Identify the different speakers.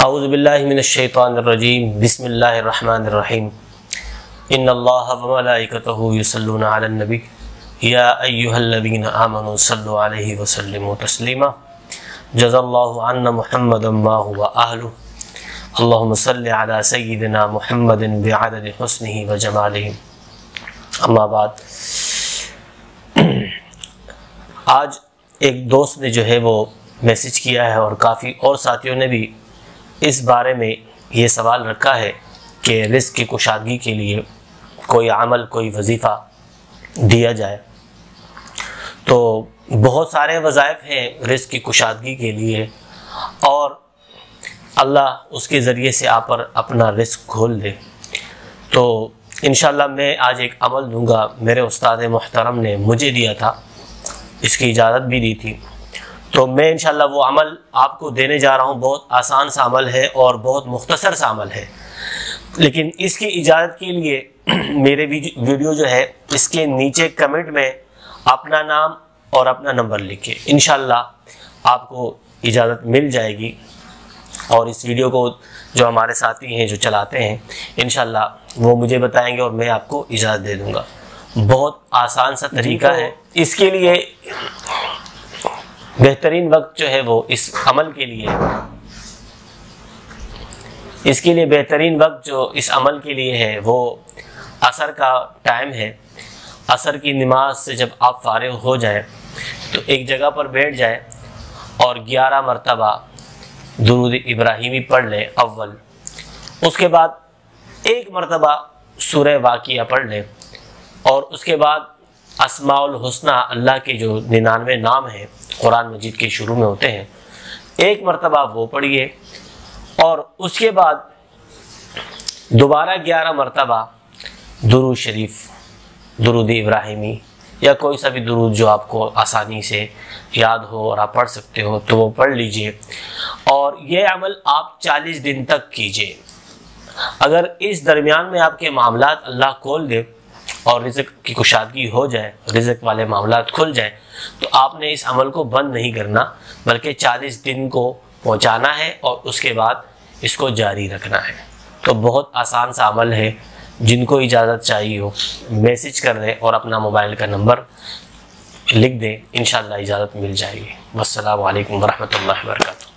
Speaker 1: اعوذ باللہ من الشیطان الرجیم بسم اللہ الرحمن الرحیم ان اللہ وملائکتہ یصلون علی النبی یا ایہا الذین آمنوا صلوا علیہ وسلموا تسلیما جزا اللہ عنا محمدا ما هو اہلہ اللہم صل علی سیدنا محمد بعدد حسنہ وجمالہ اما بعد۔ آج ایک دوست نے جو ہے وہ میسج کیا ہے اور کافی اور ساتھیوں نے بھی اس بارے میں یہ سوال رکھا ہے کہ رزق کی کشادگی کے لیے کوئی عمل کوئی وظیفہ دیا جائے۔ تو بہت سارے وظائف ہیں رزق کی کشادگی کے لیے اور اللہ اس کے ذریعے سے آپ پر اپنا رزق کھول دے۔ تو انشاءاللہ میں آج ایک عمل دوں گا، میرے استاد محترم نے مجھے دیا تھا، اس کی اجازت بھی دی تھی، تو میں انشاءاللہ وہ عمل آپ کو دینے جا رہا ہوں۔ بہت آسان سا عمل ہے اور بہت مختصر سا عمل ہے، لیکن اس کی اجازت کے لیے میرے ویڈیو جو ہے اس کے نیچے کمنٹ میں اپنا نام اور اپنا نمبر لکھیں، انشاءاللہ آپ کو اجازت مل جائے گی۔ اور اس ویڈیو کو جو ہمارے ساتھی ہیں جو چلاتے ہیں انشاءاللہ وہ مجھے بتائیں گے اور میں آپ کو اجازت دے دوں گا۔ بہت آسان سا طریقہ ہے۔ اس کے لیے بہترین وقت جو ہے وہ اس عمل کے لیے بہترین وقت جو اس عمل کے لیے ہے وہ عصر کا ٹائم ہے۔ عصر کی نماز سے جب آپ فارغ ہو جائیں تو ایک جگہ پر بیٹھ جائیں اور 11 مرتبہ درود ابراہیمی پڑھ لیں اول، اس کے بعد 1 مرتبہ سورہ واقعہ پڑھ لیں اور اس کے بعد اسماء الحسنہ اللہ کے جو 99 نام ہیں قرآن مجید کے شروع میں ہوتے ہیں 1 مرتبہ وہ پڑھیے، اور اس کے بعد دوبارہ 11 مرتبہ درود شریف، درود ابراہیمی یا کوئی سا بھی درود جو آپ کو آسانی سے یاد ہو اور آپ پڑھ سکتے ہو تو وہ پڑھ لیجئے۔ اور یہ عمل آپ 40 دن تک کیجئے۔ اگر اس درمیان میں آپ کے معاملات اللہ کھول دے اور رزق کی کشادگی ہو جائے، رزق والے معاملات کھل جائیں، تو آپ نے اس عمل کو بند نہیں کرنا بلکہ 40 دن کو پہنچانا ہے اور اس کے بعد اس کو جاری رکھنا ہے۔ تو بہت آسان سا عمل ہے، جن کو اجازت چاہیے ہو میسج کر دیں اور اپنا موبائل کا نمبر لکھ دیں، انشاءاللہ اجازت مل جائے گی۔ والسلام علیکم ورحمۃ اللہ وبرکاتہ۔